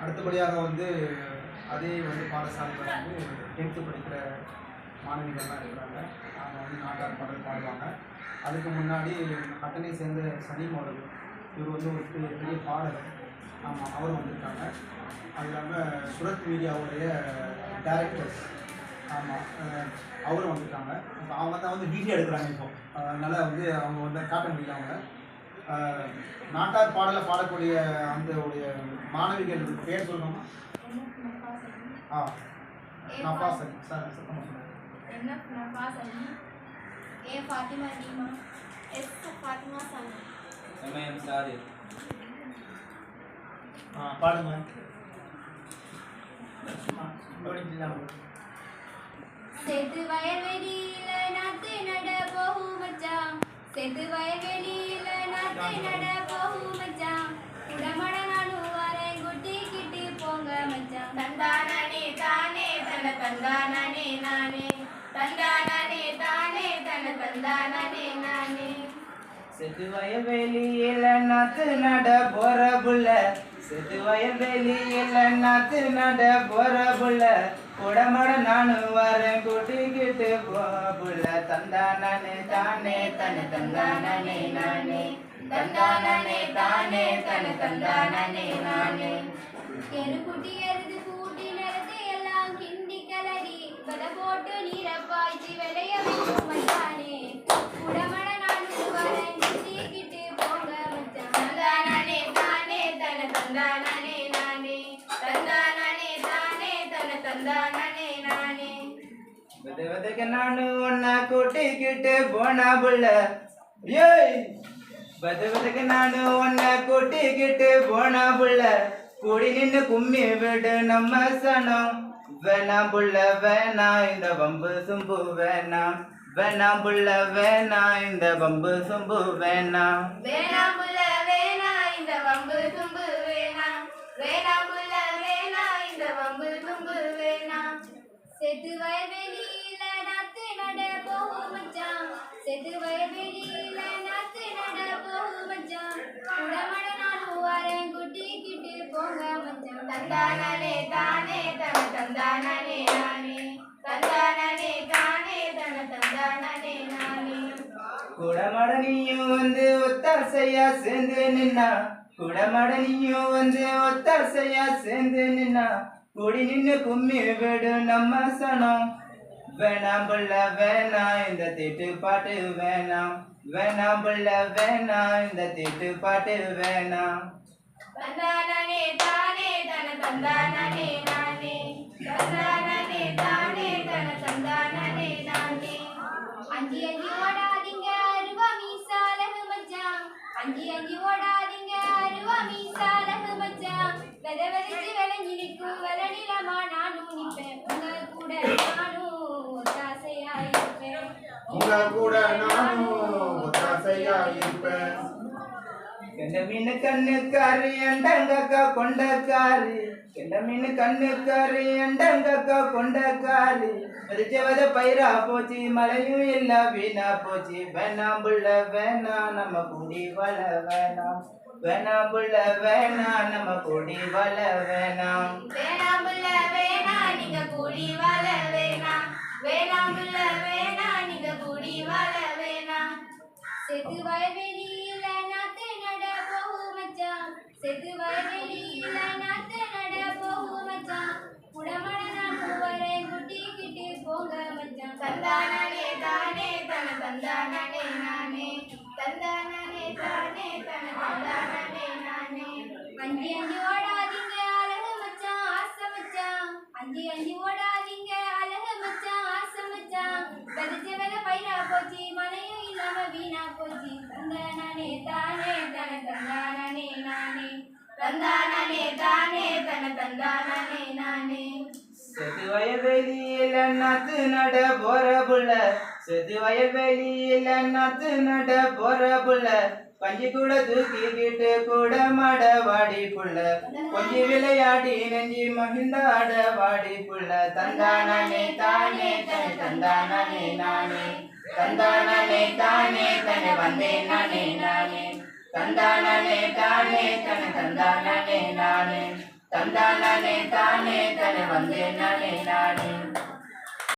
அடுத்தபடியாக வந்து அதே வந்து பாடசாலையில் வந்து 10th படிக்கிற மாணவிகள்லாம் இருக்கிறாங்க. அவங்க வந்து நாட்டார் பாடல் பாடுவாங்க. அதுக்கு முன்னாடி அட்டனை சேர்ந்த சலீம் அவர்கள், இவர் வந்து ஒரு பெரிய பாடகர். ஆமாம், அவரும் வந்திருக்காங்க. அது இல்லாமல் சுரத் மீடியாவுடைய டைரக்டர்ஸ், ஆமாம், அவரும் வந்திருக்காங்க. இப்போ அவங்க தான் வந்து வீடியோ எடுக்கிறாங்க. இப்போ அதனால் வந்து அவங்க வந்து காட்ட முடியல. அவங்க நாட்டார் பாடலை பாடக்கூடிய அந்த உடைய மாணவிகள் பேர் சொல்லணுமா? நஃபாஸ் அலி சார், சத்தமாக சொல்லுங்கள். நஃபாஸ் அலி, ஏ ஃபாத்திமா ரீமா, எஸ் ஃபாத்திமா சானி, எம்எம் சாதிர். பாடுங்க. சேத்து வயல்வெளியில நாத்து நட போகும் மச்சான், சேத்து வயல்வெளியில நாத்து நட போகும் மச்சான், உடமட நானும் வரேன் குட்டிக்கிட்டு போங்க மச்சான். தந்தானே தானே தன தந்தானே நானே, தந்தானே தானே தன தந்தானே நானே. செத்து வயல்வெளியில நாத்து நட போற புள்ள, செத்து வயல்வெளியில நாத்து நட போற புள்ள, உடமட நானும் வரேன் கூட்டிக்கிட்டு புள்ள. தந்தானே தானே தன தந்தானே நானே, தந்தானே தானே தன தந்தானே நானே. எருக்குட்டி எருது கூட்டி நிறத்து எல்லாம் கிண்டி கலரி வத போட்டு நீரை பாய்ச்சி விளைய வைக்கும் மச்சானே, உடமட நானும் வரேன் குட்டிக்கிட்டு போங்க மச்சான். தந்தானே தானே தன தந்தானே நானே, தந்தானே தானே தன தந்தானே நானே. வெதக்கு நானு உன்னை கூட்டிக்கிட்டு போனா புள்ள, ஏய் வெதக்கு நானு உன்னை கூட்டிக்கிட்டு போனா புள்ள, கூடி நின்று கும்மி விடு நம்ம சனம். வேணாம் புள்ள வேணாம் இந்த வம்பு சும்பு வேணாம், வேணாம் புள்ள வேணாம் இந்த வம்பு சும்பு வேணாம். வேணாம் புள்ள வேணாம் இந்த வம்பு தும்பு வேணாம், வேணாம் புள்ள வேணாம் இந்த வம்பு தும்பு வேணாம். செத்து வயல்வெளியில நாத்து நட போகும் மச்சான், செத்து வயல்வெளியில நாத்து நட போகும் மச்சான், உடமட நானும் வரேன் குட்டிக்கிட்டு போங்க மச்சான். தந்தானே தானே தன தந்தானே நானே, தந்தானே தானே தன தந்தானே நானே. குடமட நீயும் வந்து ஒத்தாசையா சேர்ந்து நின்னா, குடமட நீயும் வந்து ஒத்தாசையா சேர்ந்து நின்னா, கூடி நின்று கும்மி விடு நம்ம சனம். வேணாம் புள்ள வேணாம் இந்த திட்டு பாட்டு வேணாம், வேணாம் புள்ள வேணாம் இந்த திட்டு பாட்டு வேணாம். தந்தானே தானே தன தந்தானே நானே, தந்தானே தானே தன தந்தானே நானே. அஞ்சி அஞ்சி ஓடாதீங்க அருவா மீசாலகு மச்சான், அஞ்சி அஞ்சி ஓடாதீங்க அருவா மீசாலகு மச்சான், வெத வெதிச்சு விளைஞ்சி நிற்கும் வெளநிலமா நானும் நிற்பேன், உங்க கூட நானும் ஒத்தாசையா இருப்பேன், உங்க கூட நானும் ஒத்தாசையா இருப்பேன். கெண்ட மீன் கண்ணுக்காரி அண்டங்கக்கா கொண்டக்காரி, கெண்ட மீன் கண்ணுக்காரி அண்டங்கக்கா கொண்டக்காரி, வெறிச்சவத பயிரா போச்சு மழையும் இல்ல வீணா போச்சு. வேணாம் புள்ள வேணாம் நம்ம கூடி வள வேணாம், வேணாம் புள்ள வேணாம் நம்ம கூடி வள வேணாம். வேணாம் புள்ள வேணாம் நீங்க கூடி வாழ வேணாம், வேணாம் புள்ள வேணாம் நீங்க கூடி வாழ வேணாம். செத்து வயல்வெளியில நாத்து நட போகும் மச்சான், செத்து வயல்வெளியில நாத்து நட போகும் மச்சான், உடமட நானும் வரேன் குட்டிக்கிட்டு போங்க மச்சான். தந்தானே தானே தன தந்தானே நானே, தந்தானே தானே தன தந்தானே நானே. அஞ்சி அஞ்சி ஓடாதீங்க அழகு மச்சான் ஆசை மச்சான், அஞ்சி அஞ்சி ஓடாதீங்க அழகு மச்சான் ஆசை மச்சான், வெதிச்ச வெத பயிரா போச்சு மழையும் இல்லாம வீணா போச்சு. தந்தானே தானே தன தந்தானே நானே, தந்தானே தானே தன தந்தானே நானே. செத்து வயல்வெளியில நாத்து நட போற புள்ள, செத்து வயல்வெளியில நாத்து நட போற புள்ள, பஞ்சு கூட தூக்கிக்கிட்டு கூட மாட வாடி புள்ள, கொஞ்சி விளையாடி நெஞ்சி மகிழ்ந்தாட வாடி புள்ள. தந்தானே தானே தன தந்தானே நானே, தந்தானே தானே தன வந்தேன் நானே நானே, தந்தானே தானே தன தந்தானே நானே. தந்தானே தானே தன வந்து நானே